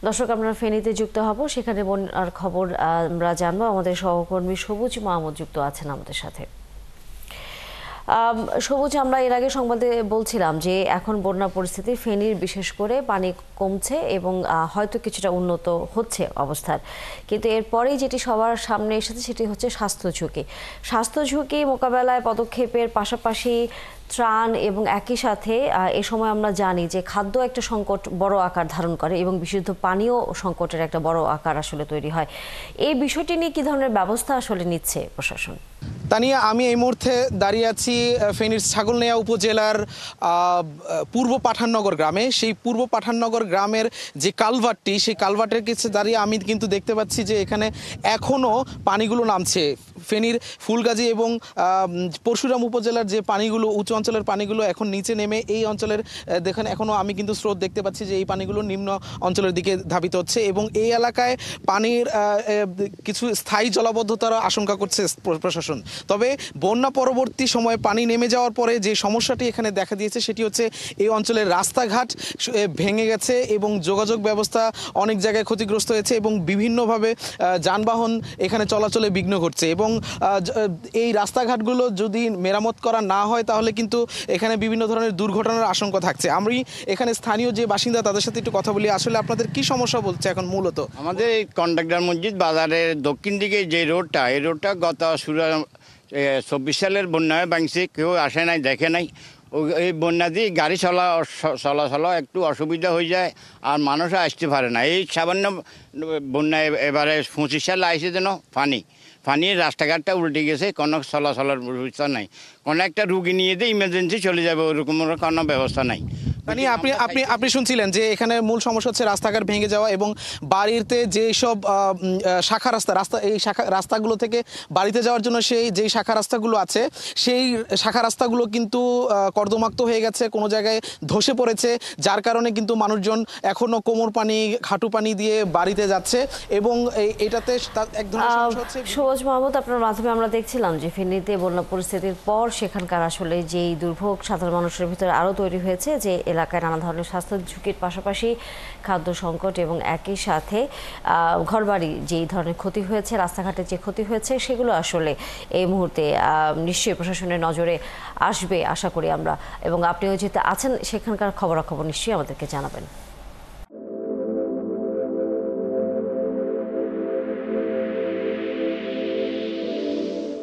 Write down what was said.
দর্শক, আমরা ফেনীতে যুক্ত হব, সেখানে বন্যার খবর আমরা জানবো। আমাদের সহকর্মী সবুজ মাহমুদ যুক্ত আছেন আমাদের সাথে। সবুজ, আমরা এর আগে সংবাদে বলছিলাম যে এখন বন্যা পরিস্থিতি ফেনীর বিশেষ করে পানি কমছে এবং হয়তো কিছুটা উন্নত হচ্ছে অবস্থার, কিন্তু এরপরেই যেটি সবার সামনে এসেছে সেটি হচ্ছে স্বাস্থ্য ঝুঁকি মোকাবেলায় পদক্ষেপের পাশাপাশি ত্রাণ এবং একই সাথে এ সময় আমরা জানি যে খাদ্য একটা সংকট বড় আকার ধারণ করে এবং বিশুদ্ধ পানীয় সংকটের একটা বড় আকার আসলে তৈরি হয়। এই বিষয়টি নিয়ে কি ধরনের ব্যবস্থা আসলে নিচ্ছে প্রশাসন? তানিয়া, আমি এই মুহূর্তে দাঁড়িয়ে আছি ফেনীর ছাগলনাইয়া উপজেলার পূর্ব পাঠাননগর গ্রামে। সেই পূর্ব পাঠাননগর গ্রামের যে কালভার্টটি, সেই কালভার্টের কাছে দাঁড়িয়ে আমি কিন্তু দেখতে পাচ্ছি যে এখানে এখনও পানিগুলো নামছে। ফেনীর ফুলগাজী এবং পরশুরাম উপজেলার যে পানিগুলো, উঁচু অঞ্চলের পানিগুলো এখন নিচে নেমে এই অঞ্চলের দেখেন এখনও আমি কিন্তু স্রোত দেখতে পাচ্ছি যে এই পানিগুলো নিম্ন অঞ্চলের দিকে ধাবিত হচ্ছে এবং এই এলাকায় পানির কিছু স্থায়ী জলাবদ্ধতার আশঙ্কা করছে প্রশাসন। তবে বন্যা পরবর্তী সময়ে পানি নেমে যাওয়ার পরে যে সমস্যাটি এখানে দেখা দিয়েছে সেটি হচ্ছে এই অঞ্চলের রাস্তাঘাট ভেঙে গেছে এবং যোগাযোগ ব্যবস্থা অনেক জায়গায় ক্ষতিগ্রস্ত হয়েছে এবং বিভিন্নভাবে যানবাহন এখানে চলাচলে বিঘ্ন ঘটছে এবং এই রাস্তাঘাটগুলো যদি মেরামত করা না হয় তাহলে কিন্তু এখানে বিভিন্ন ধরনের দুর্ঘটনার আশঙ্কা থাকছে। আমি এখানে স্থানীয় যে বাসিন্দা তাদের সাথে একটু কথা বলি। আসলে আপনাদের কি সমস্যা বলছে এখন মূলত? আমাদের এই কন্ট্রাক্টর মসজিদ বাজারের দক্ষিণ দিকে যে রোডটা, এই রোডটা গত 24 সালের বন্যায় ভাঙছে, কেউ আসে নাই, দেখে নাই। এই বন্যা দিয়ে গাড়ি চলাচল একটু অসুবিধা হয়ে যায় আর মানুষও আসতে পারে না। এই সামান্য বন্যায় এবারে 25 সালে আইসে যেন পানির রাস্তাঘাটটা উল্টে গেছে, কোনো চলাচলের ব্যবস্থা নাই। কোনো একটা রুগী নিয়ে দিয়ে ইমার্জেন্সি চলে যাবে, ওরকম কোনো ব্যবস্থা নাই। মানে আপনি শুনছিলেন যে এখানে মূল সমস্যা হচ্ছে রাস্তাঘাট ভেঙে যাওয়া এবং বাড়িতে যেসব শাখা রাস্তা এই রাস্তাগুলো থেকে বাড়িতে যাওয়ার জন্য যেই শাখা রাস্তাগুলো আছে সেই শাখা রাস্তাগুলো কিন্তু কর্দমাক্ত হয়ে গেছে, কোনো জায়গায় ধসে পড়েছে, যার কারণে কিন্তু মানুষজন এখনও কোমর পানি হাঁটু পানি দিয়ে বাড়িতে যাচ্ছে এবং এটাতে এক ধরনের সমস্যা হচ্ছে। সবুজ মাহমুদ, আপনার মাধ্যমে আমরা দেখছিলাম যে ফেনীতে বন্যা পরিস্থিতির পর সেখানকার আসলে যেই দুর্ভোগ সাধারণ মানুষের ভিতরে আরও তৈরি হয়েছে, যে এলাকায় নানা ধরনের স্বাস্থ্য ঝুঁকির পাশাপাশি খাদ্য সংকট এবং একই সাথে ঘরবাড়ি যেই ধরনের ক্ষতি হয়েছে, রাস্তাঘাটে যে ক্ষতি হয়েছে, সেগুলো আসলে এই মুহূর্তে নিশ্চয়ই প্রশাসনের নজরে আসবে আশা করি আমরা। এবং আপনিও যেতে আছেন সেখানকার খবরাখবর নিশ্চয়ই আমাদেরকে জানাবেন।